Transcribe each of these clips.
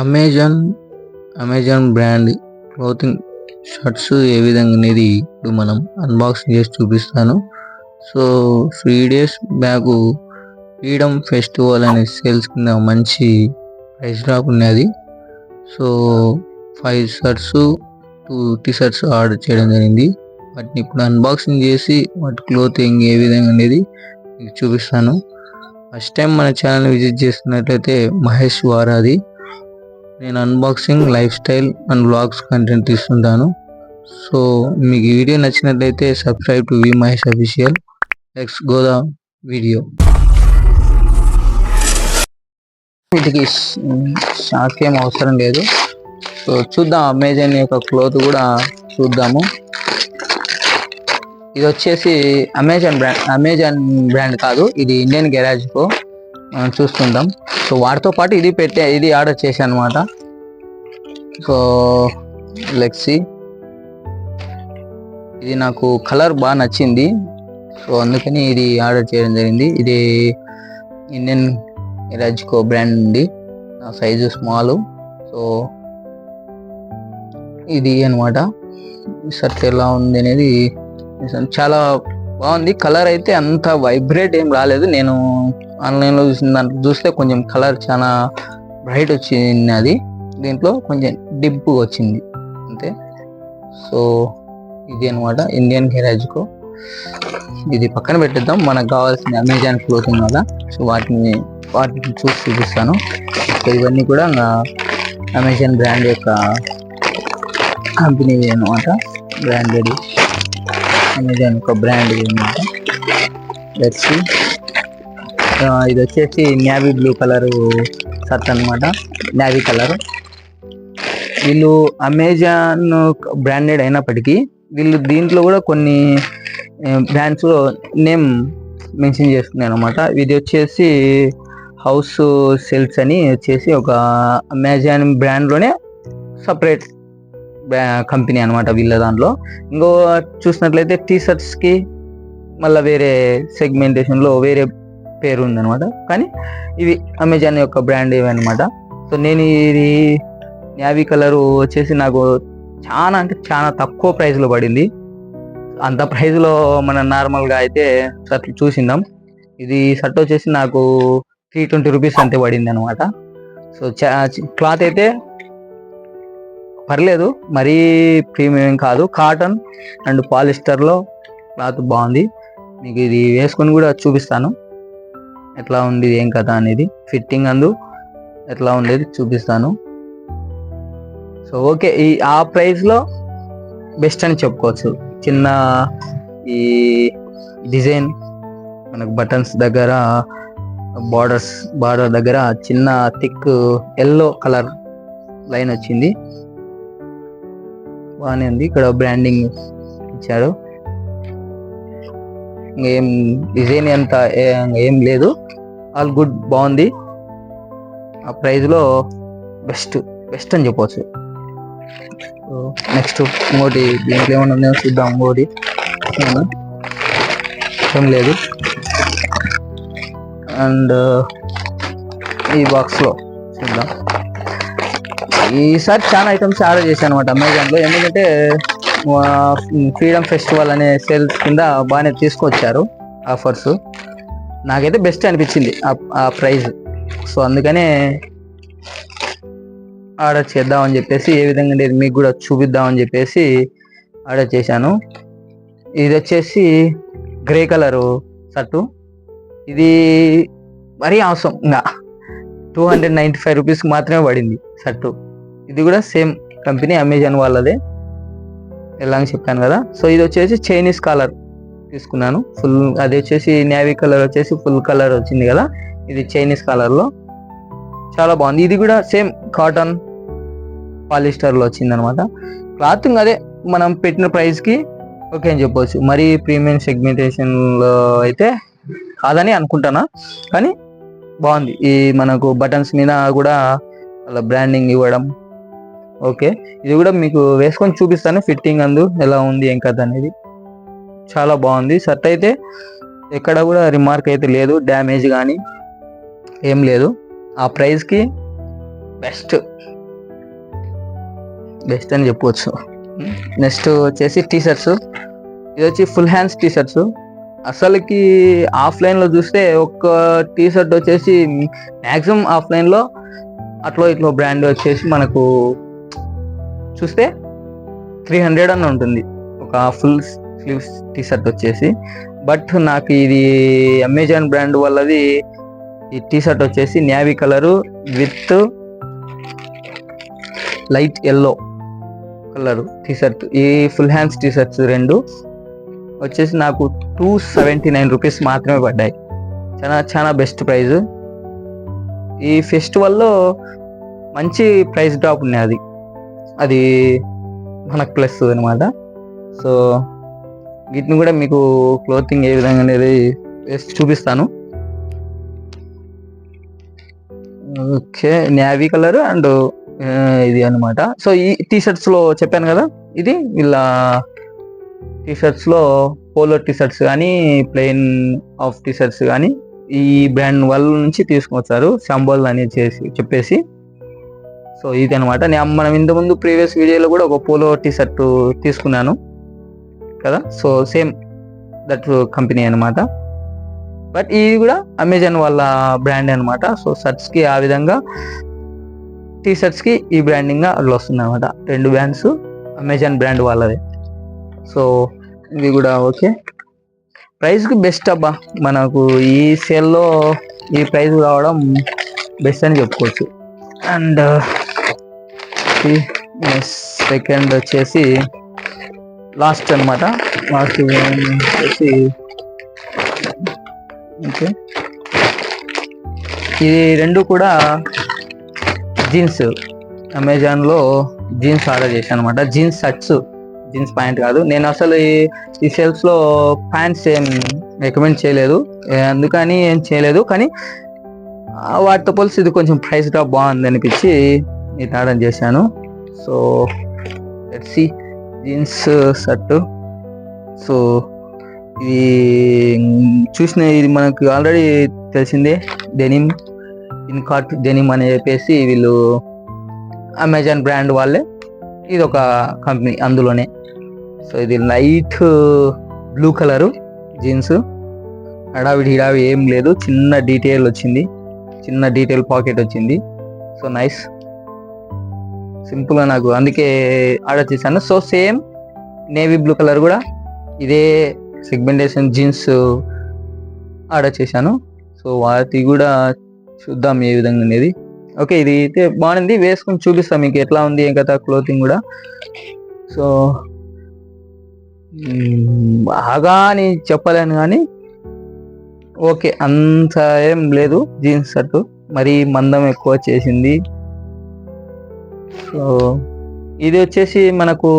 Amazon Amazon brand clothing shirts ఏ విధంగా అనేది ఇప్పుడు మనం అన్బాక్సింగ్ చేసి చూపిస్తాను. So 3 days back freedom festival అనే సేల్స్ కింద మంచి ప్రైస్ డ్రాప్ ఉన్నది. సో 5 షర్ట్స్ 2 టీ-షర్ట్స్ ఆర్డర్ చేయడం జరిగింది. వాటిని ఇప్పుడు అన్బాక్సింగ్ చేసి వాటి క్లోతింగ్ ఏ విధంగా అనేది మీకు చూపిస్తాను. ఫస్ట్ టైం మన ఛానల్ విజిట్ చేస్తున్నట్లయితే మహేష్ వారాది. నేను unboxing, lifestyle and vlogs content తీస్తుంటాను. సో మీకు ఈ వీడియో నచ్చినట్లయితే subscribe to V Mahesh official. Let's go the video. వీటికి షాక్ ఏం అవసరం లేదు. సో చూద్దాం, అమెజాన్ యొక్క క్లోత్ కూడా చూద్దాము. ఇది వచ్చేసి అమెజాన్ బ్రాండ్ కాదు, ఇది ఇండియన్ గ్యారేజ్కో మనం చూస్తుంటాం. సో వాటితో పాటు ఇది ఆర్డర్ చేశాను అనమాట. So let's see. ఇది నాకు కలర్ బాగా నచ్చింది, సో అందుకని ఇది ఆర్డర్ చేయడం జరిగింది. ఇది ఇండియన్ గ్యారేజ్కో బ్రాండ్ ఉంది. నా సైజు స్మాల్. సో ఇది అనమాట. షర్ట్ ఎలా ఉంది అనేది చాలా బాగుంది. కలర్ అయితే అంత వైబ్రేట్ ఏం రాలేదు. నేను ఆన్లైన్లో చూసిన దాంట్లో చూస్తే కొంచెం కలర్ చాలా బ్రైట్ వచ్చింది. అది దీంట్లో కొంచెం డిప్ వచ్చింది అంతే. సో ఇది అనమాట ఇండియన్ గ్యారేజ్కో. ఇది పక్కన పెట్టేద్దాం, మనకు కావాల్సిన అమెజాన్ క్లోతింగ్ వల్ల. సో వాటిని చూసి చూపిస్తాను. సో ఇవన్నీ కూడా అమెజాన్ బ్రాండ్ యొక్క కంపెనీ అనమాట. బ్రాండెడ్ అమెజాన్ యొక్క బ్రాండ్ అనమాట. Let's see. ఇది వచ్చేసి నేవీ బ్లూ కలర్ షర్ట్ అనమాట, నేవీ కలర్. వీళ్ళు అమెజాన్ బ్రాండెడ్ అయినప్పటికీ వీళ్ళు దీంట్లో కూడా కొన్ని బ్రాండ్స్ నేమ్ మెన్షన్ చేస్తున్నాయి అనమాట. ఇది వచ్చేసి హౌస్ సేల్స్ అని వచ్చేసి ఒక అమెజాన్ బ్రాండ్లోనే సపరేట్ కంపెనీ అనమాట వీళ్ళ దాంట్లో. ఇంకో చూసినట్లయితే టీ-షర్ట్స్కి మళ్ళీ వేరే సెగ్మెంటేషన్లో వేరే పేరు ఉందనమాట. కానీ ఇవి అమెజాన్ యొక్క బ్రాండ్ ఇవి అనమాట. సో నేను ఇది నేవీ కలరు వచ్చేసి నాకు చాలా తక్కువ ప్రైస్లో పడింది. అంత ప్రైస్లో మనం నార్మల్గా అయితే షర్ట్లు చూసిందాం. ఇది షర్ట్ వచ్చేసి నాకు 320 రూపీస్ అంతే పడింది అనమాట. సో క్లాత్ అయితే పర్లేదు, మరీ ప్రీమియం కాదు. కాటన్ అండ్ పాలిస్టర్లో క్లాత్ బాగుంది. మీకు ఇది వేసుకొని కూడా చూపిస్తాను ఎట్లా ఉంది ఏం కథ అనేది. ఫిట్టింగ్ ఎట్లా ఉండేది చూపిస్తాను. సో ఓకే, ఆ ప్రైస్లో బెస్ట్ అని చెప్పుకోవచ్చు. చిన్న ఈ డిజైన్ మనకు బటన్స్ దగ్గర బార్డర్ దగ్గర చిన్న థిక్ ఎల్లో కలర్ లైన్ వచ్చింది, బాగానే ఉంది. ఇక్కడ బ్రాండింగ్ ఇచ్చారు. ఏం డిజైన్ అంత ఏం లేదు, ఆల్ గుడ్, బాగుంది. ఆ ప్రైస్లో బెస్ట్ అని చెప్పవచ్చు. నెక్స్ట్ ఇంకోటి దీంట్లో ఏమన్నా ఉందో చూద్దాం. ఇంకోటి ఏం లేదు. అండ్ ఈ బాక్స్లో చూద్దాం. ఈసారి చాలా ఐటమ్స్ ఆర్డర్ చేశాను అనమాట అమెజాన్లో. ఎందుకంటే ఫ్రీడమ్ ఫెస్టివల్ అనే సేల్స్ కింద బాగానే తీసుకొచ్చారు ఆఫర్స్. నాకైతే బెస్ట్ అనిపించింది ఆ ప్రైస్. సో అందుకనే ఆర్డర్ చేద్దామని చెప్పేసి, ఏ విధంగా ఉండేది మీకు కూడా చూపిద్దామని చెప్పేసి ఆర్డర్ చేశాను. ఇది వచ్చేసి గ్రే కలరు షర్టు. ఇది మరీ అవసరం, ఇంకా 295 రూపీస్కి మాత్రమే పడింది షర్టు. ఇది కూడా సేమ్ కంపెనీ అమెజాన్ వాళ్ళదే, ఎలా అని చెప్పాను కదా. సో ఇది వచ్చేసి చైనీస్ కాలర్ తీసుకున్నాను ఫుల్. అది వచ్చేసి నేవీ కలర్ వచ్చేసి ఫుల్ కలర్ వచ్చింది కదా, ఇది చైనీస్ కలర్లో చాలా బాగుంది. ఇది కూడా సేమ్ కాటన్ పాలిస్టర్లో వచ్చింది అనమాట. క్లాతింగ్ అదే మనం పెట్టిన ప్రైస్కి ఓకే అని చెప్పవచ్చు. మరీ ప్రీమియం సెగ్మెంటేషన్లో అయితే కాదని అనుకుంటున్నా, కానీ బాగుంది. ఈ మనకు బటన్స్ మీద కూడా అలా బ్రాండింగ్ ఇవ్వడం ఓకే. ఇది కూడా మీకు వేసుకొని చూపిస్తాను, ఫిట్టింగ్ ఎలా ఉంది ఏం కథ అనేది. చాలా బాగుంది షర్ట్ అయితే, ఎక్కడ కూడా రిమార్క్ అయితే లేదు, డ్యామేజ్ కానీ ఏం లేదు. ఆ ప్రైస్కి బెస్ట్ బెస్ట్ అని చెప్పవచ్చు. నెక్స్ట్ వచ్చేసి టీ షర్ట్స్. ఇది వచ్చి ఫుల్ హ్యాండ్స్ టీ షర్ట్స్. అసలుకి ఆఫ్లైన్లో చూస్తే ఒక్క టీ షర్ట్ వచ్చేసి మ్యాక్సిమం ఆఫ్లైన్లో అట్లో ఇట్లో బ్రాండ్ వచ్చేసి మనకు చూస్తే 300 అని ఉంటుంది ఒక ఫుల్ స్లీవ్స్ టీ షర్ట్ వచ్చేసి. బట్ నాకు ఇది అమెజాన్ బ్రాండ్ వల్లది ఈ టీ షర్ట్ వచ్చేసి navy colour with light yellow colour T shirt. ఈ ఫుల్ హ్యాండ్స్ టీ షర్ట్స్ రెండు వచ్చేసి నాకు 279 రూపీస్ మాత్రమే పడ్డాయి. చాలా బెస్ట్ ప్రైజ్. ఈ ఫెస్టివల్లో మంచి ప్రైస్ డ్రాప్ ఉన్నాయి, అది మనకు ప్లస్ అనమాట. సో వీటిని కూడా మీకు క్లోతింగ్ ఏ విధంగా అనేది వేసి చూపిస్తాను. ఓకే, నేవీ కలర్ అండ్ ఇది అనమాట. సో ఈ టీ షర్ట్స్లో చెప్పాను కదా, ఇది వీళ్ళ టీ షర్ట్స్లో పోలో టీ షర్ట్స్ కానీ ప్లెయిన్ ఆఫ్ టీ షర్ట్స్ కానీ ఈ బ్రాండ్ వాళ్ళ నుంచి తీసుకొచ్చారు, శాంబోల్ అని చెప్పేసి. సో ఇది అనమాట. మనం ఇంతకుముందు ప్రీవియస్ వీడియోలో కూడా ఒక పోలో టీ షర్ట్ తీసుకున్నాను కదా, సో సేమ్ దట్ కంపెనీ అనమాట. బట్ ఇది కూడా అమెజాన్ వాళ్ళ బ్రాండ్ అనమాట. సో షర్ట్స్కి ఆ విధంగా, టీ షర్ట్స్కి ఈ బ్రాండింగ్గా అట్లా వస్తుంది అనమాట. రెండు బ్రాండ్స్ అమెజాన్ బ్రాండ్ వాళ్ళదే. సో ఇది కూడా ఓకే, ప్రైస్కి బెస్ట్ అబ్బా. మనకు ఈ సేల్లో ఈ ప్రైస్ రావడం బెస్ట్ అని చెప్పుకోవచ్చు. అండ్ సెకండ్ వచ్చేసి లాస్ట్ అనమాట. లాస్ట్ వచ్చేసి ఓకే, ఇది రెండు కూడా జీన్స్. అమెజాన్లో జీన్స్ ఆర్డర్ చేశాను అనమాట. జీన్స్ షర్ట్స్, జీన్స్ ప్యాంట్ కాదు. నేను అసలు ఈ సేల్స్లో ప్యాంట్స్ ఏం రికమెండ్ చేయలేదు, అందుకని ఏం చేయలేదు. కానీ వాటితో పోలిసి ఇది కొంచెం ప్రైస్ డ్రాప్ బాగుంది అనిపించి ఇది ఆర్డర్ చేశాను. So let's see jeans shirt. So ఇది చూసిన, ఇది మనకు ఆల్రెడీ తెలిసిందే, డెనిమ్, ఇన్కాట్ డెనిమ్ అని చెప్పేసి వీళ్ళు అమెజాన్ బ్రాండ్ వాళ్ళే, ఇది ఒక కంపెనీ అందులోనే. సో ఇది లైట్ బ్లూ కలరు జీన్స్, హడావిడి ఏం లేదు, చిన్న డీటెయిల్ వచ్చింది, చిన్న డీటెయిల్ పాకెట్ వచ్చింది. సో నైస్, సింపుల్గా నాకు అందుకే ఆర్డర్ చేశాను. So same navy blue colour కూడా ఇదే సెగ్మెంటేషన్ జీన్స్ ఆర్డర్ చేశాను. సో వాటి కూడా చూద్దాం ఏ విధంగా అనేది. ఓకే, ఇది అయితే బాగుంది, వేసుకొని చూపిస్తాం మీకు ఎట్లా ఉంది ఏం కదా క్లోతింగ్ కూడా. సో బాగా అని చెప్పలేను కానీ ఓకే, అంత ఏం లేదు. జీన్స్ షర్ట్ మరీ మందం ఎక్కువ చేసింది. సో ఇది వచ్చేసి మనకు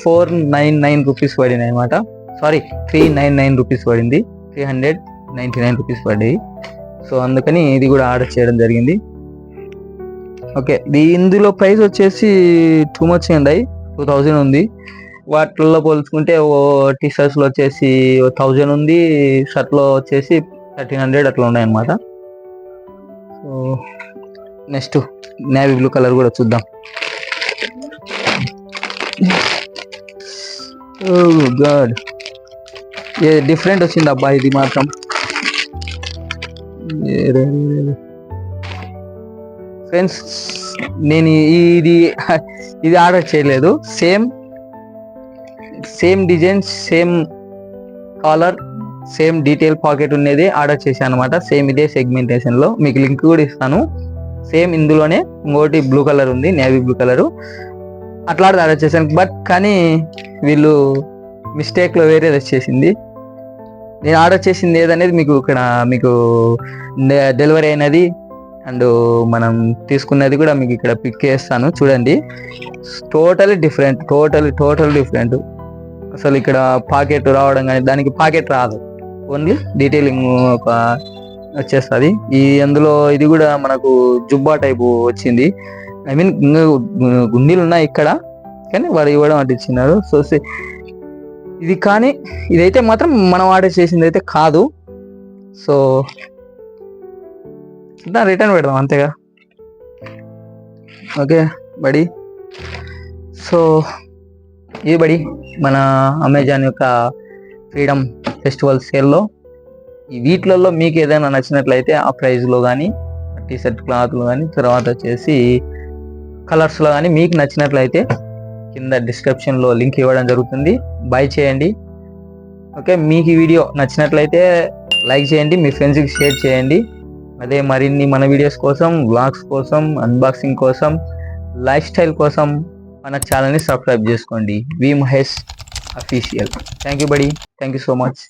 499 రూపీస్ పడింది అనమాట. సారీ, 399 రూపీస్ పడింది, 399 రూపీస్ పడ్డాయి. సో అందుకని ఇది కూడా ఆర్డర్ చేయడం జరిగింది. ఓకే, ఇందులో ప్రైస్ వచ్చేసి టూ మచ్ అండి, 2000 ఉంది. వాటిల్లో పోల్చుకుంటే టీ షర్ట్స్లో వచ్చేసి 1000 ఉంది, షర్ట్లో వచ్చేసి 1300 అట్లా ఉన్నాయన్నమాట. So next navy blue colour కూడా చూద్దాం. గాడ్, ఏ డిఫరెంట్ వచ్చింది అబ్బా ఇది మాత్రం. ఫ్రెండ్స్, నేను ఇది ఆర్డర్ చేయలేదు. Same design, same collar, same detail pocket ఉన్నది ఆర్డర్ చేశాను అనమాట. సేమ్ ఇదే సెగ్మెంటేషన్లో, మీకు లింక్ కూడా ఇస్తాను. సేమ్ ఇందులోనే ఇంకోటి బ్లూ కలర్ ఉంది, నేవీ బ్లూ కలరు, అట్లా ఆర్డర్ చేశాను. బట్ కానీ వీళ్ళు మిస్టేక్లో వేరేది వచ్చేసింది. నేను ఆర్డర్ చేసింది ఏదనేది మీకు డెలివరీ అయినది అండ్ మనం తీసుకున్నది కూడా మీకు ఇక్కడ పిక్ చేస్తాను చూడండి. Totally different, total different. అసలు ఇక్కడ పాకెట్ రావడం కానీ, దానికి పాకెట్ రాదు, ఓన్లీ డీటెయిలింగ్ ఒక వచ్చేస్తుంది. అందులో ఇది కూడా మనకు జుబ్బా టైపు వచ్చింది. ఐ మీన్ గుండీలు ఉన్నాయి ఇక్కడ, కానీ వాడు ఇవ్వడం అటు ఇచ్చినారు. సో ఇది కానీ ఇదైతే మాత్రం మనం ఆర్డర్ చేసింది అయితే కాదు. సో రిటర్న్ పెడదాం అంతేగా. ఓకే బడి. సో ఇది బడి మన అమెజాన్ యొక్క ఫ్రీడమ్ ఫెస్టివల్ సేల్లో ఈ వీటిలలో మీకు ఏదైనా నచ్చినట్లయితే ఆ ప్రైస్లో కానీ టీ షర్ట్ క్లాత్లో కానీ తర్వాత వచ్చేసి కలర్స్లో కానీ మీకు నచ్చినట్లయితే కింద డిస్క్రిప్షన్లో లింక్ ఇవ్వడం జరుగుతుంది. బై చేయండి. ఓకే, మీకు ఈ వీడియో నచ్చినట్లయితే లైక్ చేయండి, మీ ఫ్రెండ్స్కి షేర్ చేయండి. అదే మరిన్ని మన వీడియోస్ కోసం, వ్లాగ్స్ కోసం, అన్బాక్సింగ్ కోసం, లైఫ్ స్టైల్ కోసం మన ఛానల్ని సబ్స్క్రైబ్ చేసుకోండి. వి మహేష్ అఫీషియల్. థ్యాంక్ యూ బడి, థ్యాంక్ యూ సో మచ్.